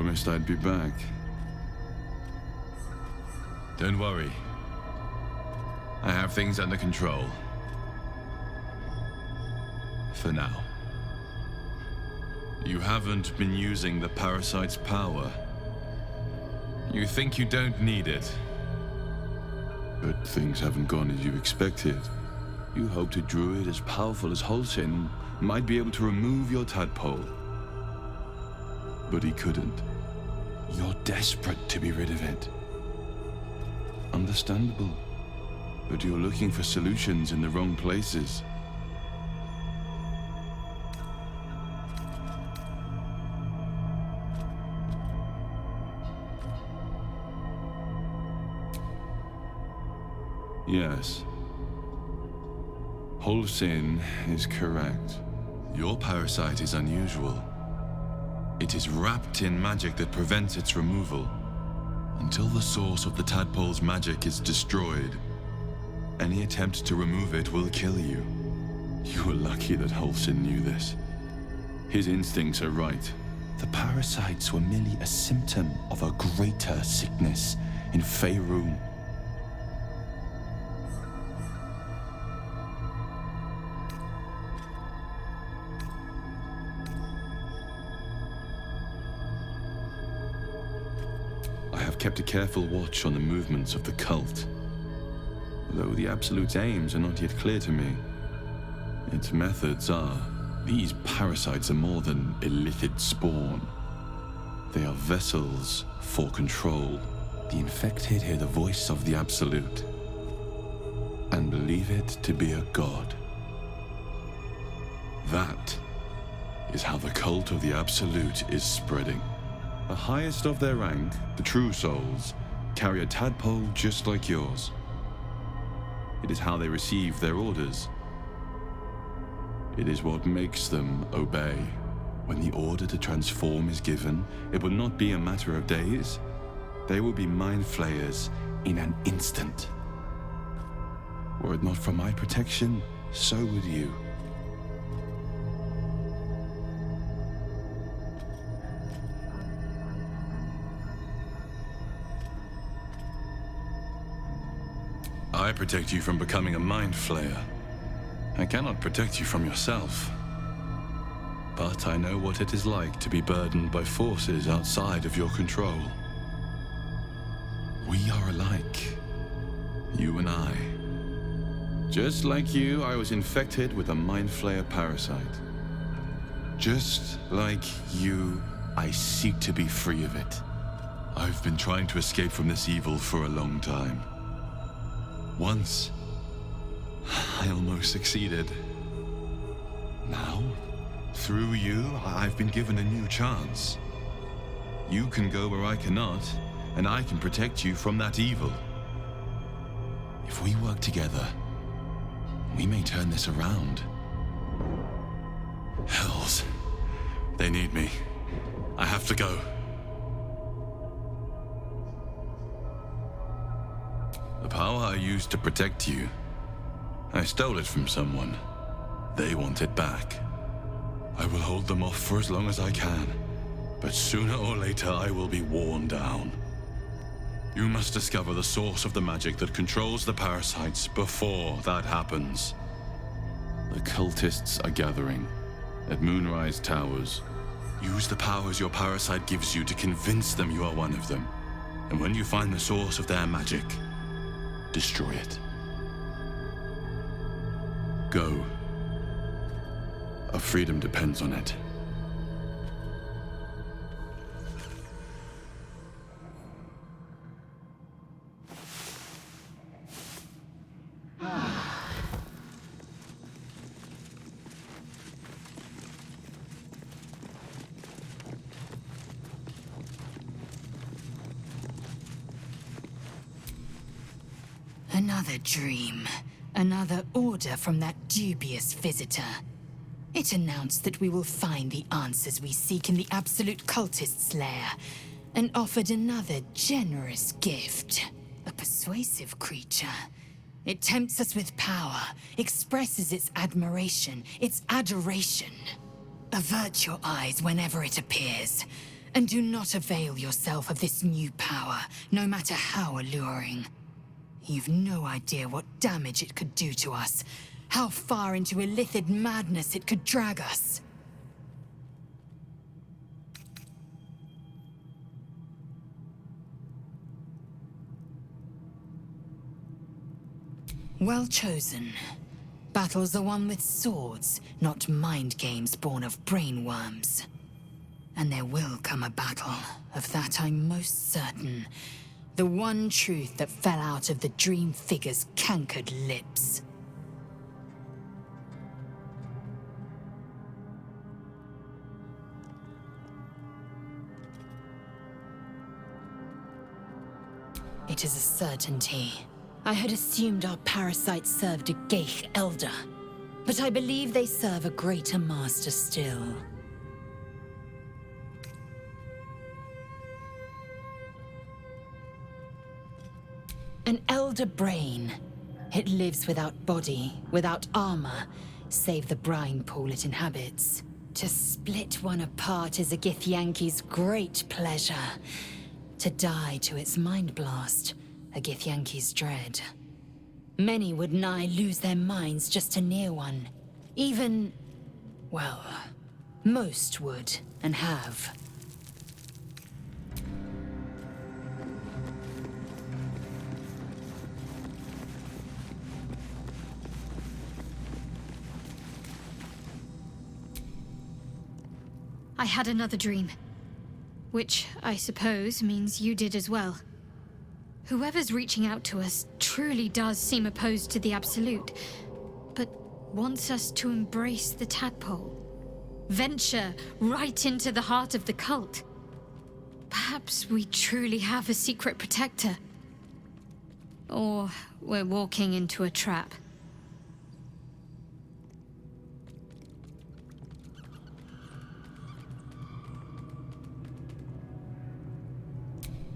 promised I'd be back. Don't worry. I have things under control. For now. You haven't been using the parasite's power. You think you don't need it. But things haven't gone as you expected. You hoped a druid as powerful as Holsin might be able to remove your tadpole. But he couldn't. You're desperate to be rid of it. Understandable. But you're looking for solutions in the wrong places. Yes. Holsin is correct. Your parasite is unusual. It is wrapped in magic that prevents its removal. Until the source of the tadpole's magic is destroyed, any attempt to remove it will kill you. You were lucky that Holsin knew this. His instincts are right. The parasites were merely a symptom of a greater sickness in Faerun. I have kept a careful watch on the movements of the cult. Though the Absolute's aims are not yet clear to me, its methods are. These parasites are more than illicit spawn. They are vessels for control. The infected hear the voice of the Absolute and believe it to be a god. That is how the cult of the Absolute is spreading. The highest of their rank, the true souls, carry a tadpole just like yours. It is how they receive their orders. It is what makes them obey. When the order to transform is given, it will not be a matter of days. They will be mind flayers in an instant. Were it not for my protection, so would you. I protect you from becoming a mind flayer. I cannot protect you from yourself. But I know what it is like to be burdened by forces outside of your control. We are alike, you and I. Just like you, I was infected with a mind flayer parasite. Just like you, I seek to be free of it. I've been trying to escape from this evil for a long time. Once, I almost succeeded. Now, through you, I've been given a new chance. You can go where I cannot, and I can protect you from that evil. If we work together, we may turn this around. Hells, they need me. I have to go. The power I used to protect you, I stole it from someone. They want it back. I will hold them off for as long as I can, but sooner or later I will be worn down. You must discover the source of the magic that controls the parasites before that happens. The cultists are gathering at Moonrise Towers. Use the powers your parasite gives you to convince them you are one of them. And when you find the source of their magic, destroy it. Go. Our freedom depends on it. Another dream. Another order from that dubious visitor. It announced that we will find the answers we seek in the Absolute Cultist's lair, and offered another generous gift. A persuasive creature. It tempts us with power, expresses its admiration, its adoration. Avert your eyes whenever it appears, And do not avail yourself of this new power, no matter how alluring. You've no idea what damage it could do to us, how far into illithid madness it could drag us. Well chosen. Battles are won with swords, not mind games born of brainworms. And there will come a battle, of that I'm most certain. The one truth that fell out of the dream figure's cankered lips. It is a certainty. I had assumed our parasites served a Geich elder, but I believe they serve a greater master still. An elder brain. It lives without body, without armor, save the brine pool it inhabits. To split one apart is a Githyanki's great pleasure. To die to its mind blast, a Githyanki's dread. Many would nigh lose their minds just to near one. Even, well, most would, and have. I had another dream. Which, I suppose, means you did as well. Whoever's reaching out to us truly does seem opposed to the Absolute, but wants us to embrace the tadpole. Venture right into the heart of the cult. Perhaps we truly have a secret protector. Or we're walking into a trap.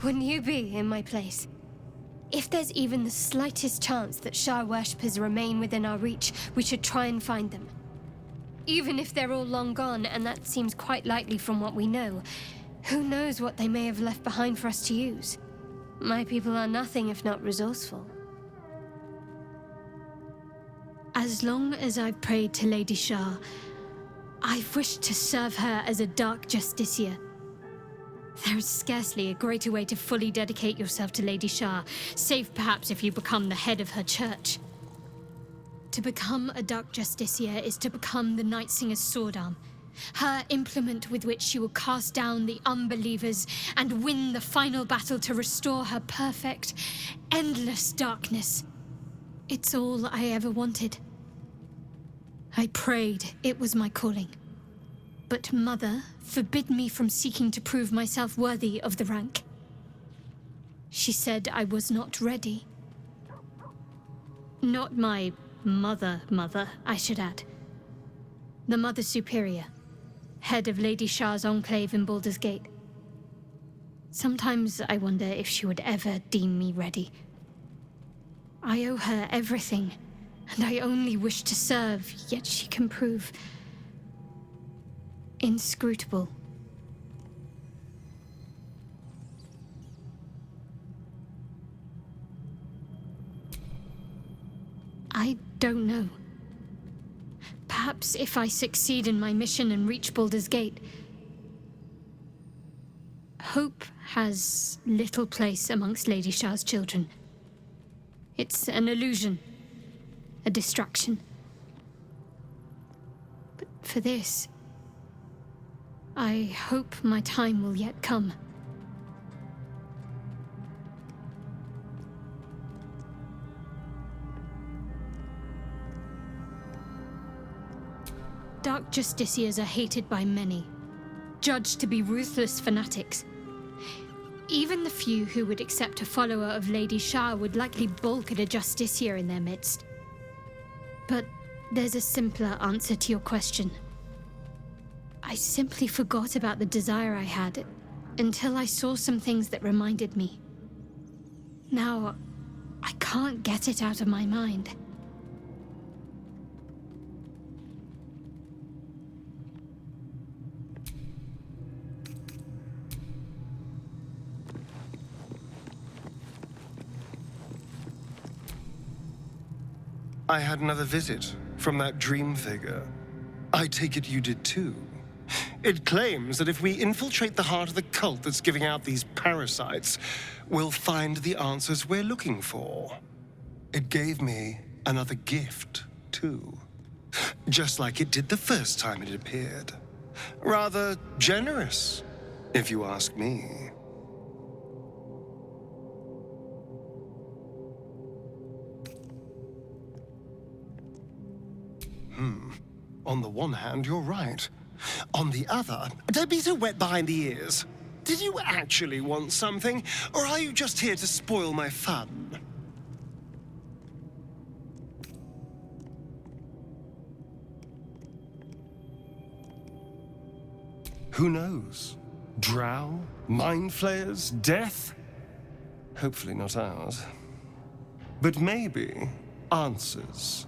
Wouldn't you be in my place? If there's even the slightest chance that Shah worshippers remain within our reach, we should try and find them. Even if they're all long gone, and that seems quite likely from what we know, who knows what they may have left behind for us to use? My people are nothing if not resourceful. As long as I've prayed to Lady Shah, I've wished to serve her as a Dark Justiciar. There is scarcely a greater way to fully dedicate yourself to Lady Shah, save perhaps if you become the head of her church. To become a Dark Justiciar is to become the Night Singer's sword arm, her implement with which she will cast down the unbelievers and win the final battle to restore her perfect, endless darkness. It's all I ever wanted. I prayed it was my calling. But Mother forbid me from seeking to prove myself worthy of the rank. She said I was not ready. Not my mother, I should add. The Mother Superior, head of Lady Shah's enclave in Baldur's Gate. Sometimes I wonder if she would ever deem me ready. I owe her everything, and I only wish to serve, yet she can prove inscrutable. I don't know. Perhaps if I succeed in my mission and reach Baldur's Gate. Hope has little place amongst Lady Shah's children. It's an illusion, a distraction. But for this, I hope my time will yet come. Dark Justiciars are hated by many, judged to be ruthless fanatics. Even the few who would accept a follower of Lady Shah would likely balk at a Justiciar in their midst. But there's a simpler answer to your question. I simply forgot about the desire I had until I saw some things that reminded me. Now, I can't get it out of my mind. I had another visit from that dream figure. I take it you did too. It claims that if we infiltrate the heart of the cult that's giving out these parasites, we'll find the answers we're looking for. It gave me another gift, too. Just like it did the first time it appeared. Rather generous, if you ask me. On the one hand, you're right. On the other, don't be so wet behind the ears. Did you actually want something, or are you just here to spoil my fun? Who knows? Drow? Mind flayers? Death? Hopefully not ours. But maybe answers.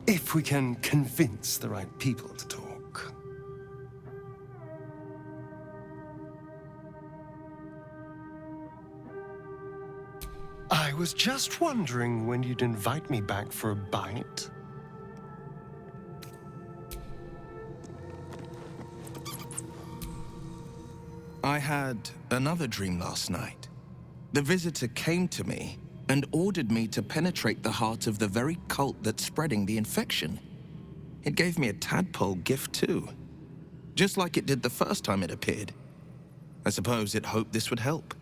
If we can convince the right people to talk. I was just wondering when you'd invite me back for a bite. I had another dream last night. The visitor came to me and ordered me to penetrate the heart of the very cult that's spreading the infection. It gave me a tadpole gift too, just like it did the first time it appeared. I suppose it hoped this would help.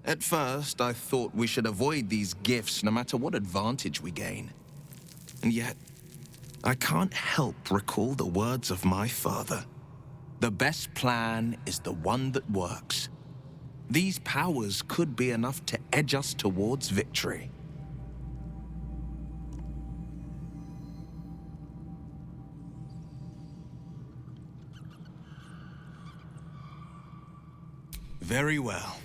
At first, I thought we should avoid these gifts no matter what advantage we gain. And yet, I can't help recall the words of my father. The best plan is the one that works. These powers could be enough to edge us towards victory. Very well.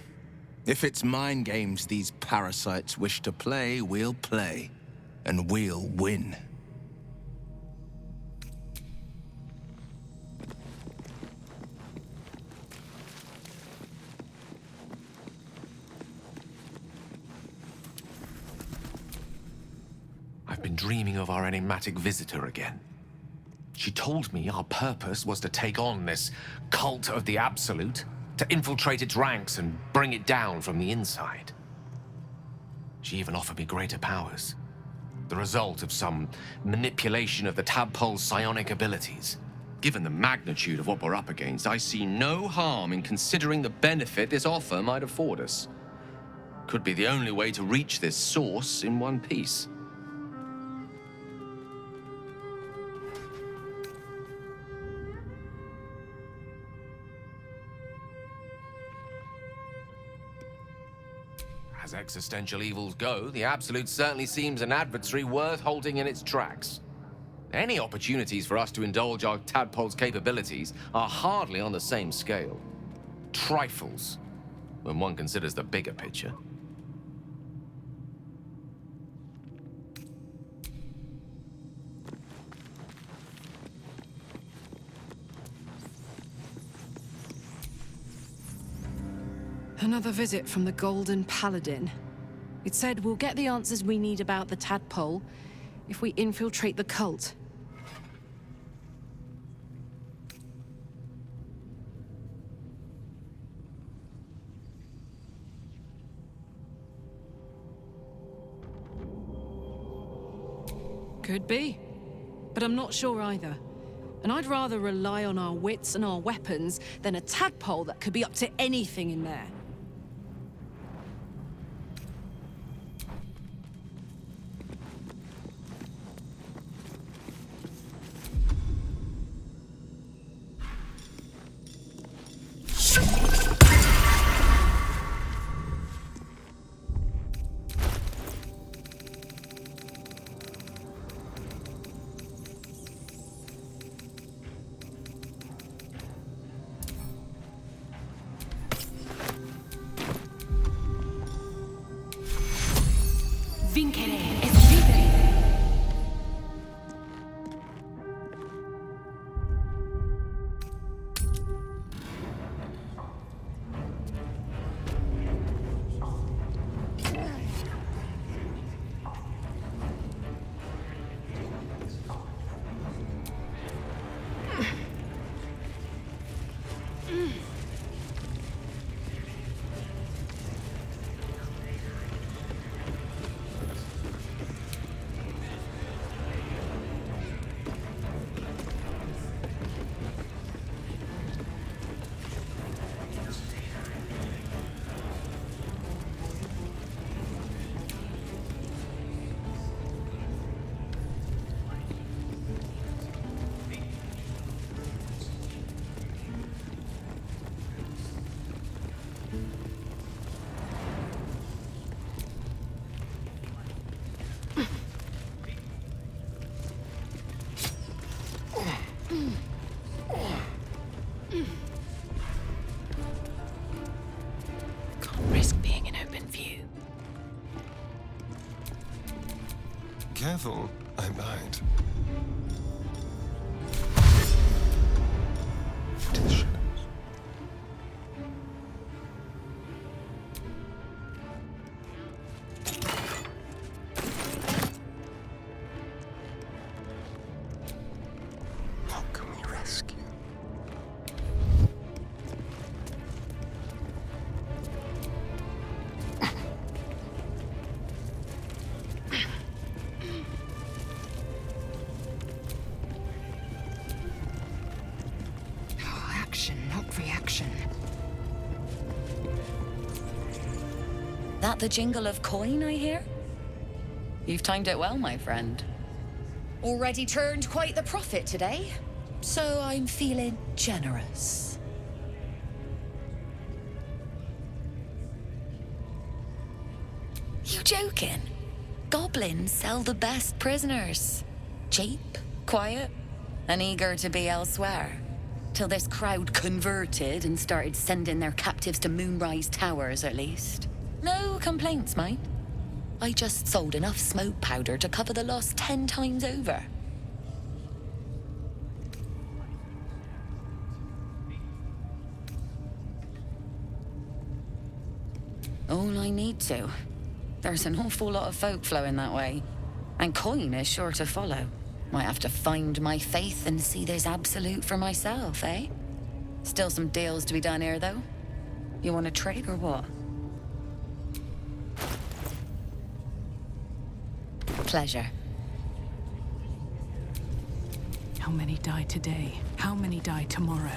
If it's mind games these parasites wish to play, we'll play. And we'll win. I've been dreaming of our enigmatic visitor again. She told me our purpose was to take on this cult of the Absolute, to infiltrate its ranks and bring it down from the inside. She even offered me greater powers, the result of some manipulation of the tadpole's psionic abilities. Given the magnitude of what we're up against, I see no harm in considering the benefit this offer might afford us. Could be the only way to reach this source in one piece. As existential evils go, the Absolute certainly seems an adversary worth halting in its tracks. Any opportunities for us to indulge our tadpole's capabilities are hardly on the same scale. Trifles, when one considers the bigger picture. Another visit from the Golden Paladin. It said we'll get the answers we need about the tadpole if we infiltrate the cult. Could be, but I'm not sure either. And I'd rather rely on our wits and our weapons than a tadpole that could be up to anything in there. Vincere es vivere. careful, I bite. To the shadows. How can we rescue? Action, not reaction. That the jingle of coin I hear? You've timed it well, my friend. Already turned quite the profit today, so I'm feeling generous. You joking? Goblins sell the best prisoners. Cheap, quiet, and eager to be elsewhere. Till this crowd converted and started sending their captives to Moonrise Towers, at least. No complaints, mind. I just sold enough smoke powder to cover the loss 10 times over. All I need to. There's an awful lot of folk flowing that way, and coin is sure to follow. Might have to find my faith and see this absolute for myself, eh? Still some deals to be done here, though. You want to trade or what? Pleasure. How many die today? How many die tomorrow?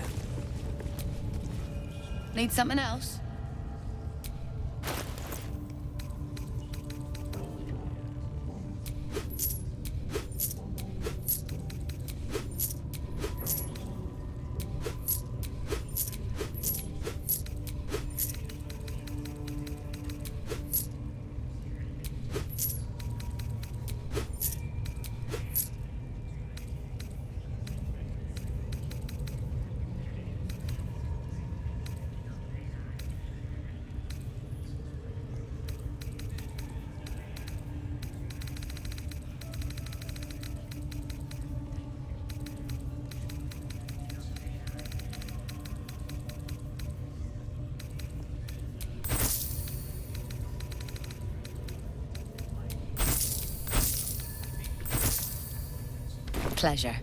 Need something else? Pleasure.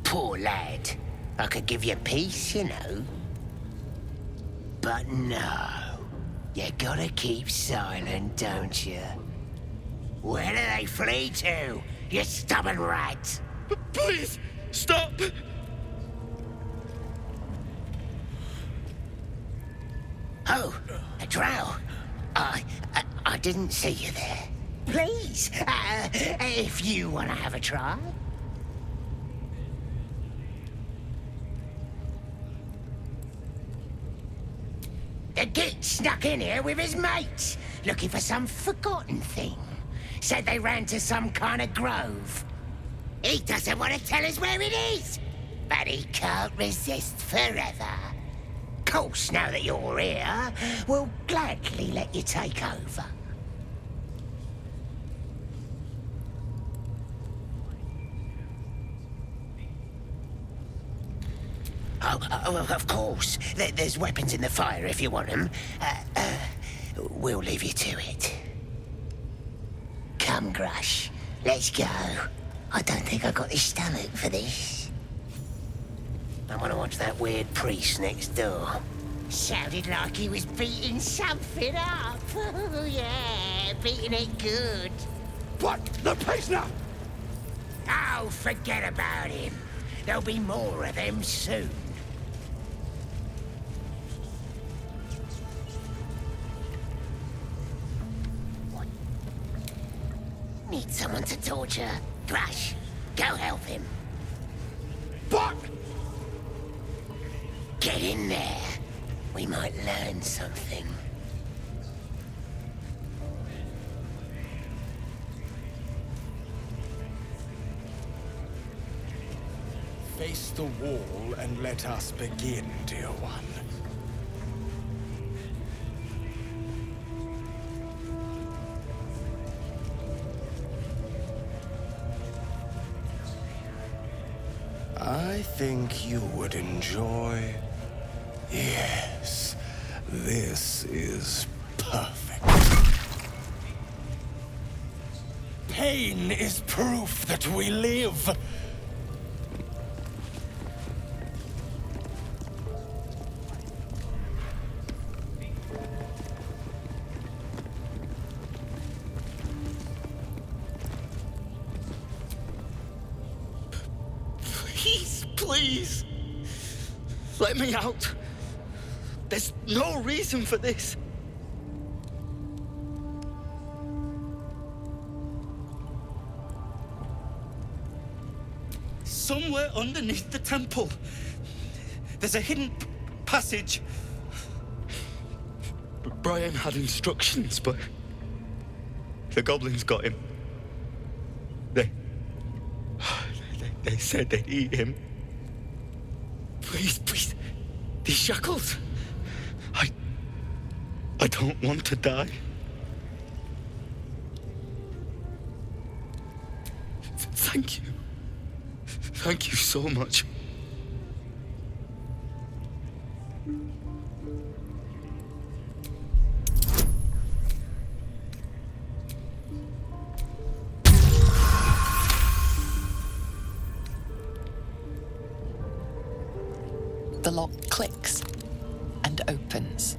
Poor lad. I could give you peace, you know. But no. You gotta keep silent, don't you? Where do they flee to, you stubborn rat? Please, stop! Oh, a drow. I didn't see you there. Please, if you want to have a try. The git snuck in here with his mates, looking for some forgotten thing. Said they ran to some kind of grove. He doesn't want to tell us where it is, but he can't resist forever. Course, now that you're here, we'll gladly let you take over. Oh, of course. There's weapons in the fire if you want them. We'll leave you to it. Come, Grush. Let's go. I don't think I've got the stomach for this. I want to watch that weird priest next door. Sounded like he was beating something up. Oh, yeah, beating it good. What? The prisoner! Oh, forget about him. There'll be more of them soon. Need someone to torture. Thrash, go help him. What? Get in there. We might learn something. Face the wall and let us begin, dear one. I think you would enjoy... Yes, this is perfect. Pain is proof that we live. Please, let me out. There's no reason for this. Somewhere underneath the temple, there's a hidden passage. Brian had instructions, but the goblins got him. They said they'd eat him. Please, these shackles. I don't want to die. Thank you. Thank you so much. The lock clicks and opens.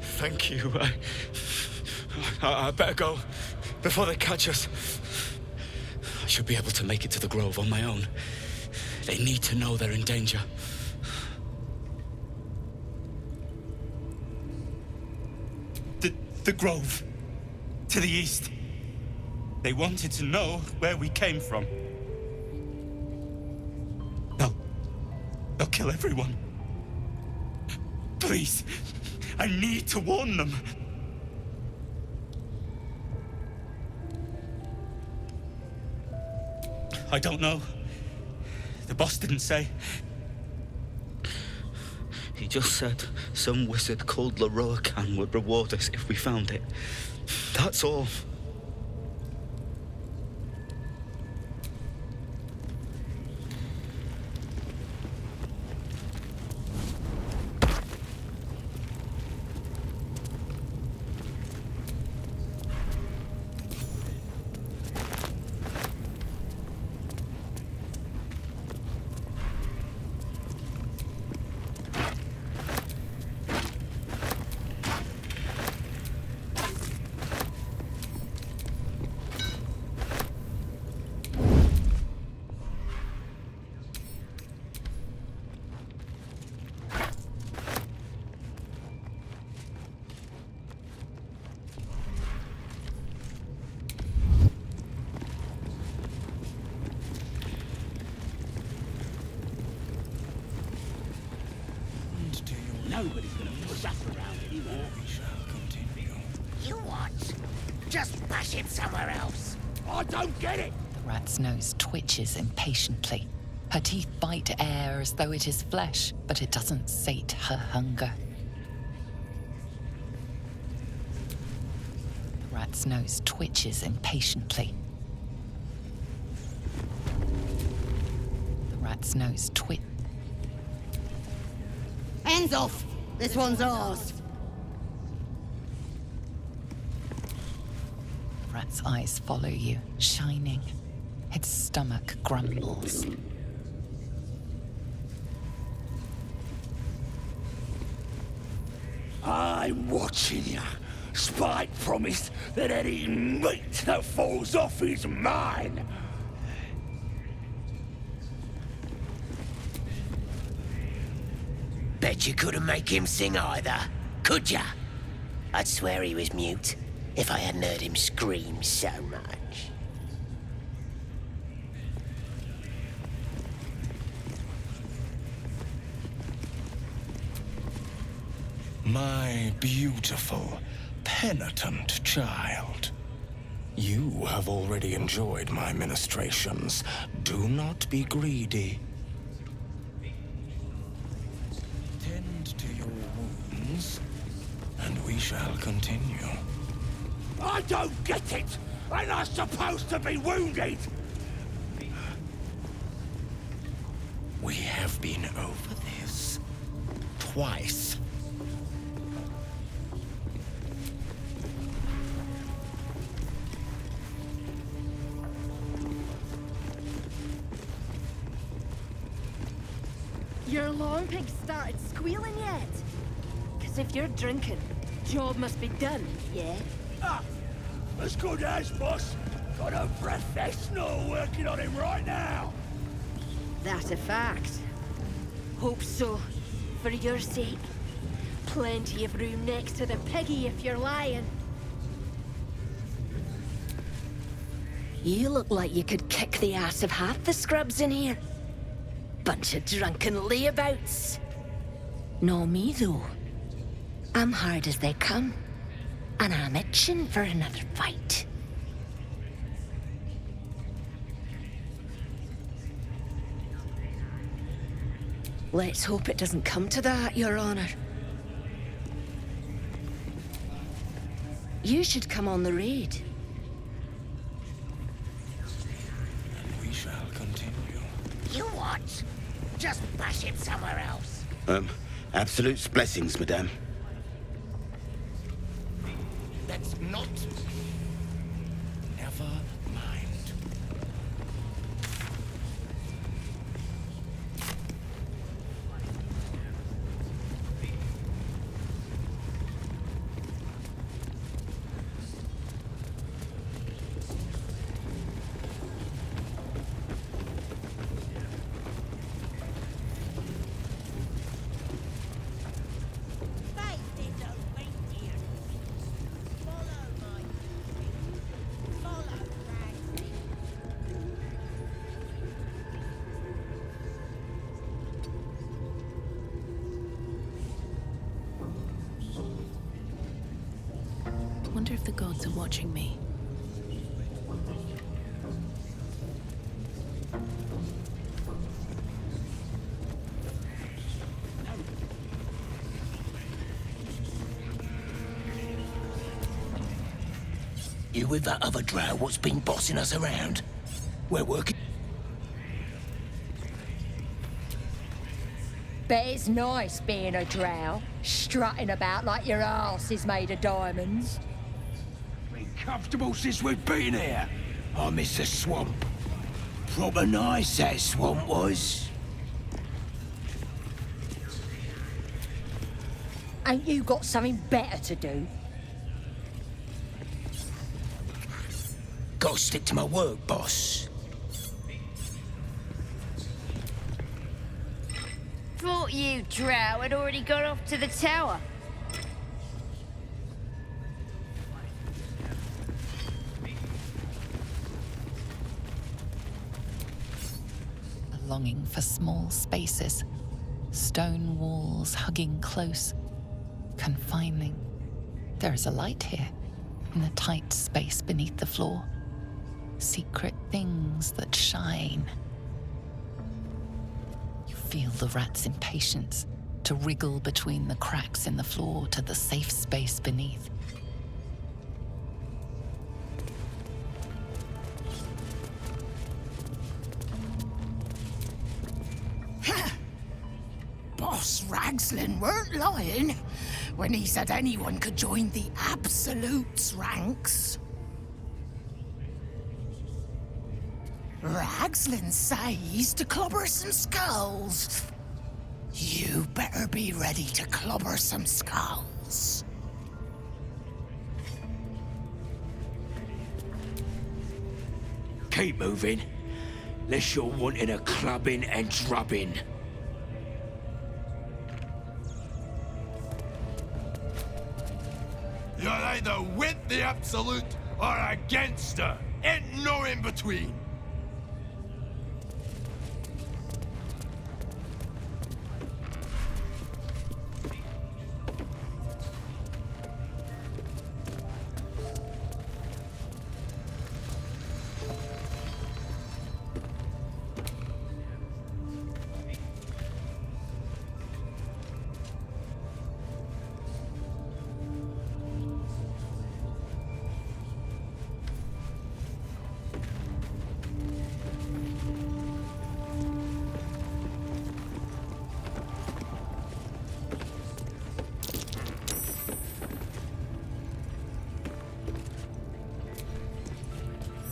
Thank you. I better go before they catch us. I should be able to make it to the Grove on my own. They need to know they're in danger. The Grove. To the east. They wanted to know where we came from. They'll kill everyone. Please, I need to warn them. I don't know. The boss didn't say. He just said some wizard called Leroacan would reward us if we found it. That's all. Nobody's gonna push us around anymore. We shall continue. You what? Just bash him somewhere else. I don't get it. The rat's nose twitches impatiently. Her teeth bite air as though it is flesh, but it doesn't sate her hunger. The rat's nose twitches impatiently. The rat's nose twitches. Hands off! This one's ours. The rat's eyes follow you, shining. Its stomach grumbles. I'm watching you. Spike promised that any meat that falls off is mine. Bet you couldn't make him sing either, could ya? I'd swear he was mute if I hadn't heard him scream so much. My beautiful, penitent child. You have already enjoyed my ministrations. Do not be greedy. Tend to your wounds, and we shall continue. I don't get it! Ain't I supposed to be wounded? We have been over this twice. Your alarm pig started squealing yet? Because if you're drinking, job must be done, yeah? Ah, as good as, boss. Got a professional working on him right now. That's a fact. Hope so. For your sake. Plenty of room next to the piggy if you're lying. You look like you could kick the ass of half the scrubs in here. Bunch of drunken layabouts. No me, though. I'm hard as they come. And I'm itching for another fight. Let's hope it doesn't come to that, Your Honor. You should come on the raid. And we shall continue. You what? Just bash him somewhere else. Absolute blessings, madame. Let's not. Never mind. Wonder if the gods are watching me. You with that other drow what's been bossing us around? We're working... Bet it's nice being a drow, strutting about like your arse is made of diamonds. Been comfortable since we've been here. I miss the swamp. Proper nice that swamp was. Ain't you got something better to do? Gotta stick to my work, boss. Thought you, drow, had already got off to the tower. A longing for small spaces, stone walls hugging close, confining. There is a light here, in the tight space beneath the floor. Secret things that shine. You feel the rat's impatience to wriggle between the cracks in the floor to the safe space beneath. Boss Ragslin weren't lying when he said anyone could join the Absolute's ranks. Ragslin says to clobber some skulls. You better be ready to clobber some skulls. heights. Keep moving. Lest you're wanting a clubbing and drubbing. You're either with the Absolute or against her. Ain't no in between.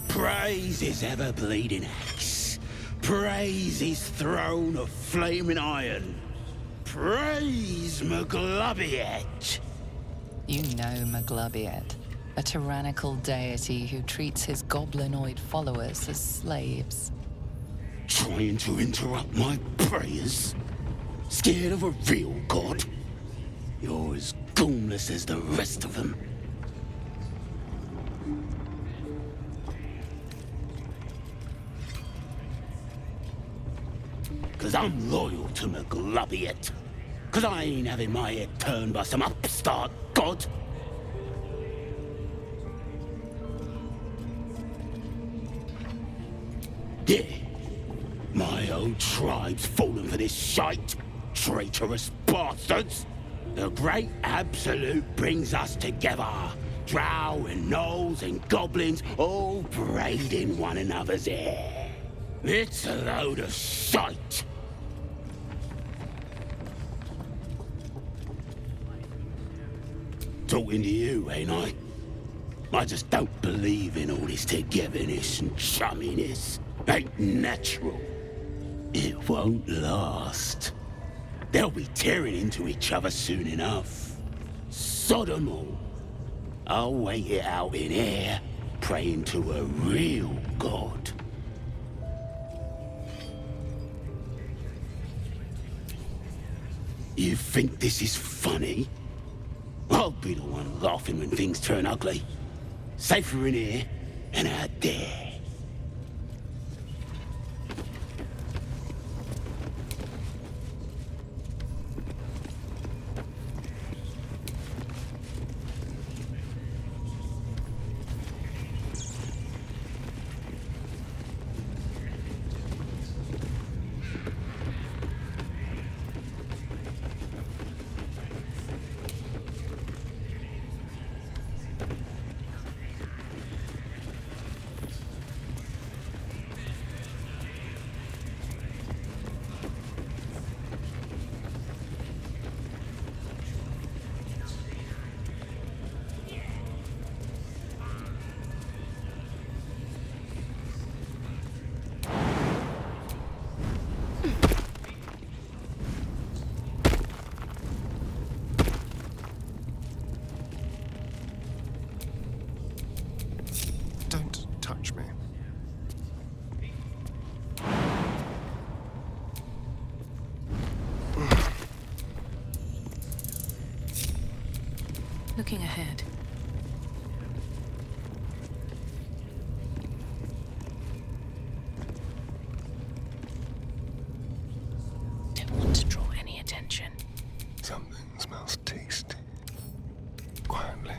Praise his ever-bleeding axe. Praise his throne of flaming iron. Praise Maglubiyet. You know Maglubiyet, a tyrannical deity who treats his goblinoid followers as slaves. Trying to interrupt my prayers? Scared of a real god? You're as goonless as the rest of them. Cause I'm loyal to Maglubiyet. Cause I ain't having my head turned by some upstart god. Yeah, my old tribe's fallen for this shite. Traitorous bastards. The great Absolute brings us together. Drow and gnolls and goblins all braiding one another's hair. It's a load of shite. Talking to you, ain't I? I just don't believe in all this togetherness and chumminess. Ain't natural. It won't last. They'll be tearing into each other soon enough. Sod 'em all. I'll wait it out in air, praying to a real god. You think this is funny? I'll be the one laughing when things turn ugly. Safer in here than out there. Touch me. Looking ahead. Don't want to draw any attention. Something smells tasty. Quietly.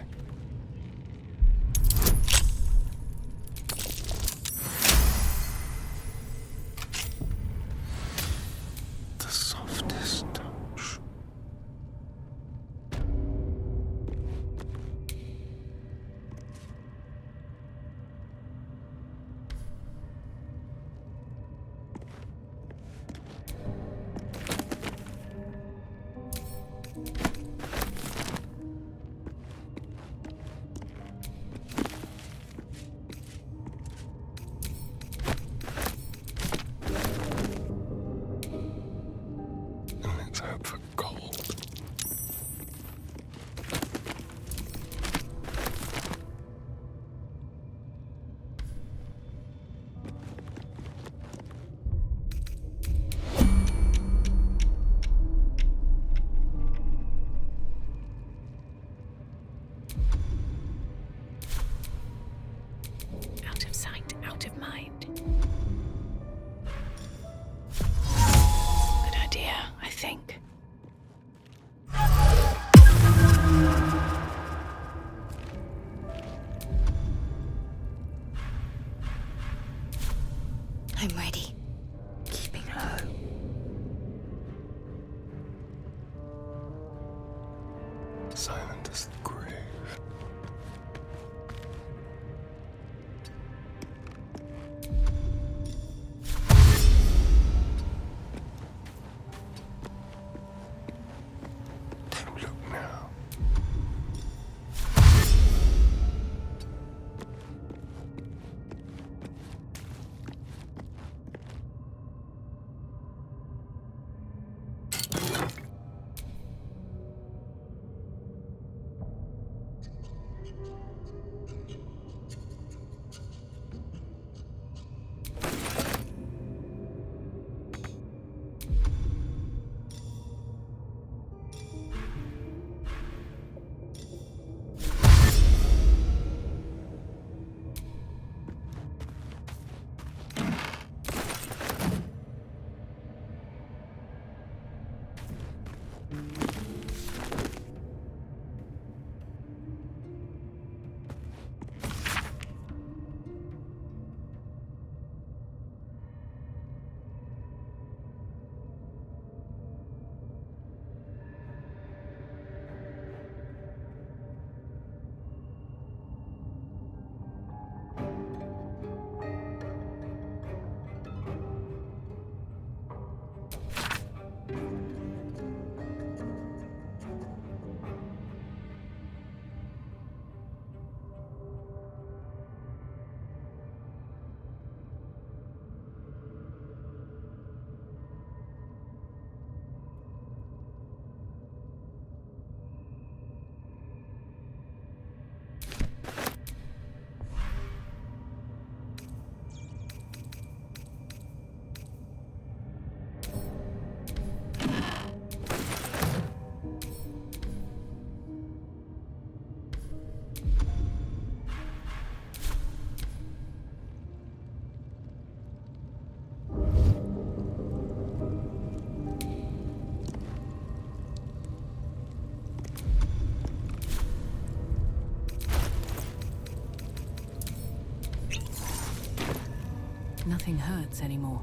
Nothing hurts anymore.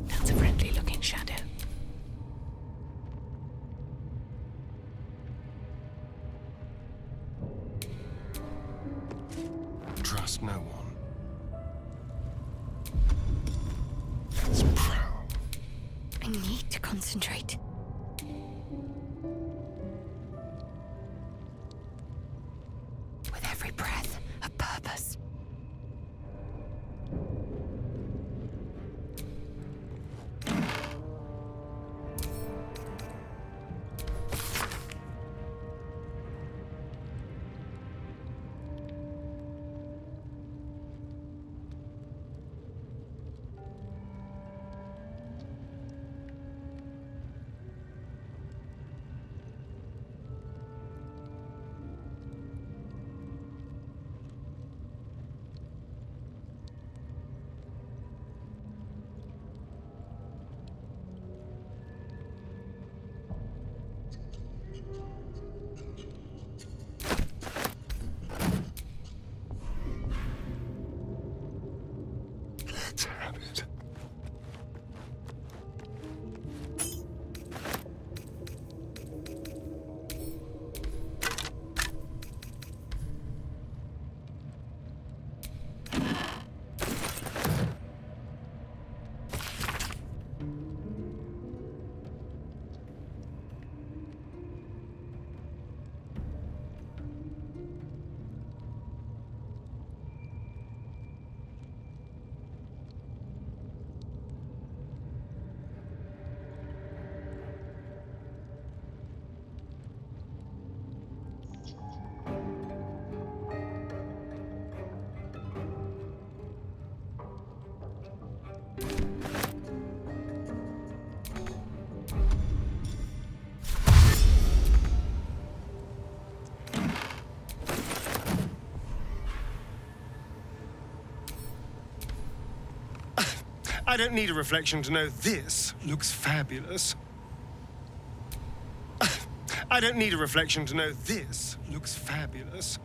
That's a friendly-looking shadow. Trust no one. It's prowl. I need to concentrate. With every breath, a purpose. Let's have it. I don't need a reflection to know this looks fabulous. I don't need a reflection to know this looks fabulous.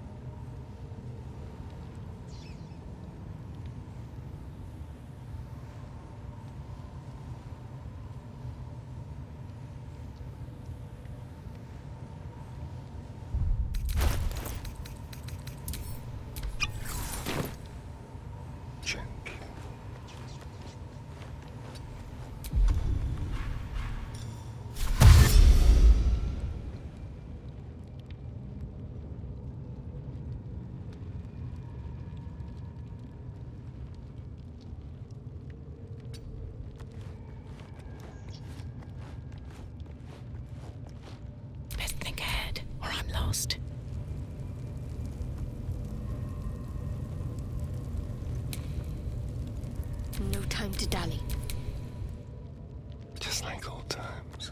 Best think ahead, or I'm lost. No time to dally. Just like old times.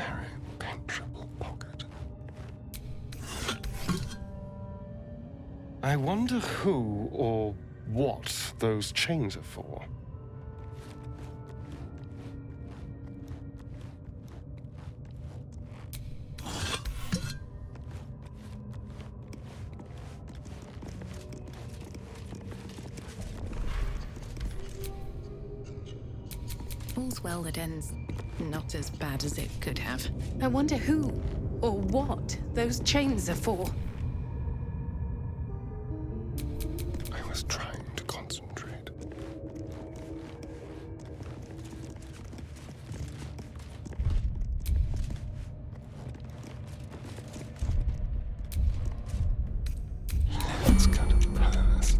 very penetrable pocket. I wonder who or what those chains are for. All's well that ends not as bad as it could have. I wonder who or what those chains are for. I was trying to concentrate. Let's go to Paris.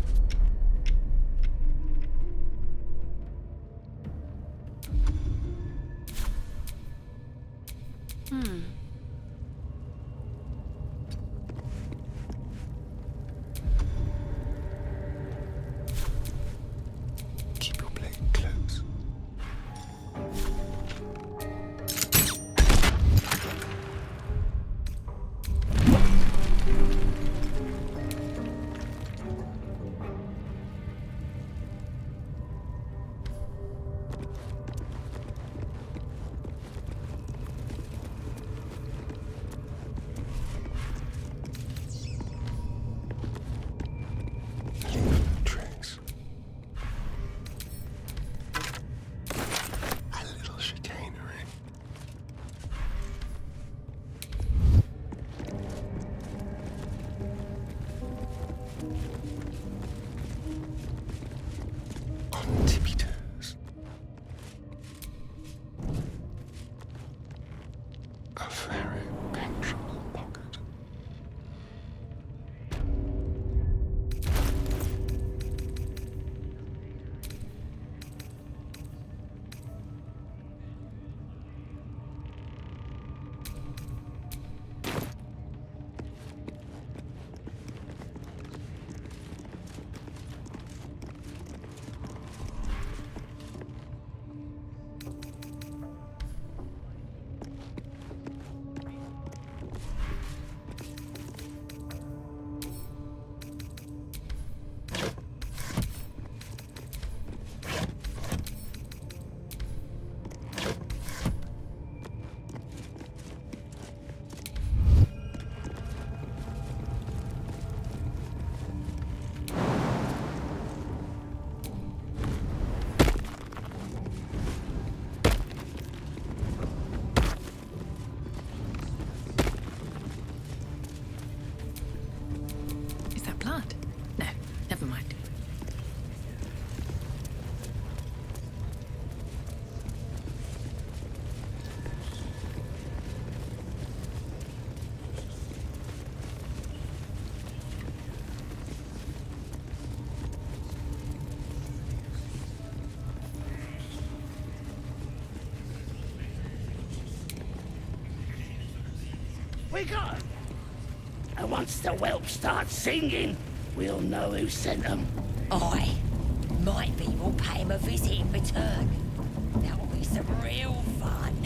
Keep your blade close. Leave no trace. A little chicanery. On tippy toes. A very penetrable pocket. Is that blood? No, never mind. We got 'em. And once the whelp starts singing, we'll know who sent them. Aye. Might be we'll pay him a visit in return. That'll be some real fun.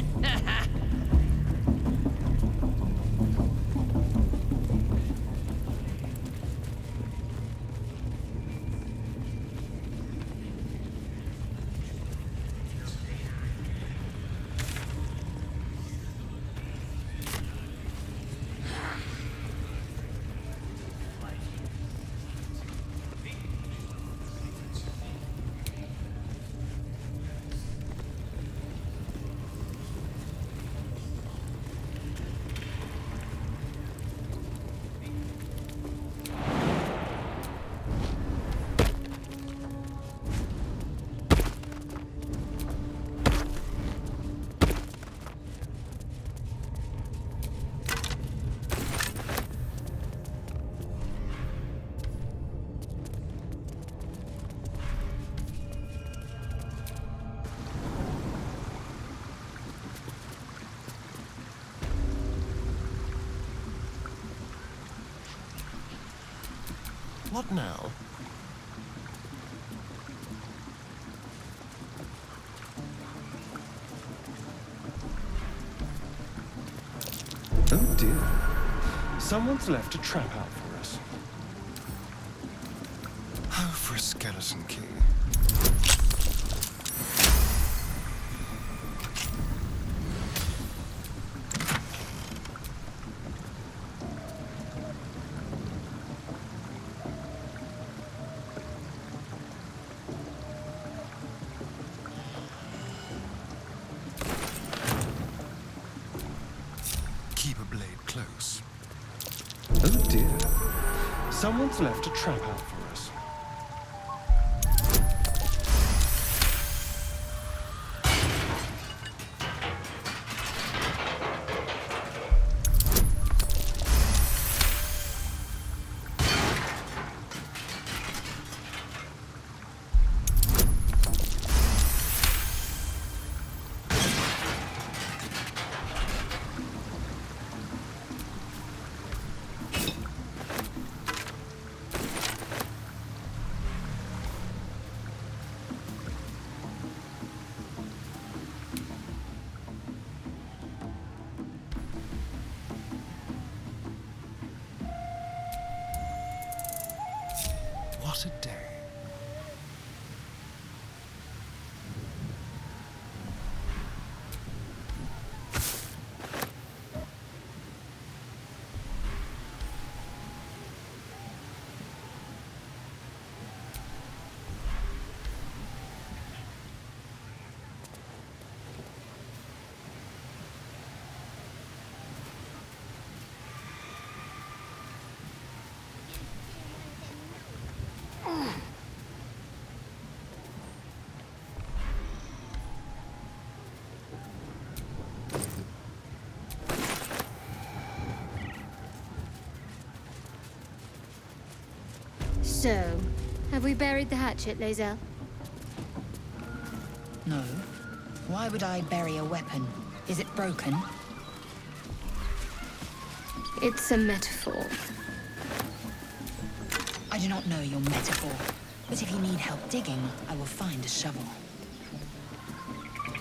What now? Oh dear. Someone's left a trap out for us. Oh, for a skeleton key. Keep a blade close. Oh dear. Someone's left a trap out for us. What a day. So, have we buried the hatchet, Lae'zel? No. Why would I bury a weapon? Is it broken? It's a metaphor. I do not know your metaphor, but if you need help digging, I will find a shovel.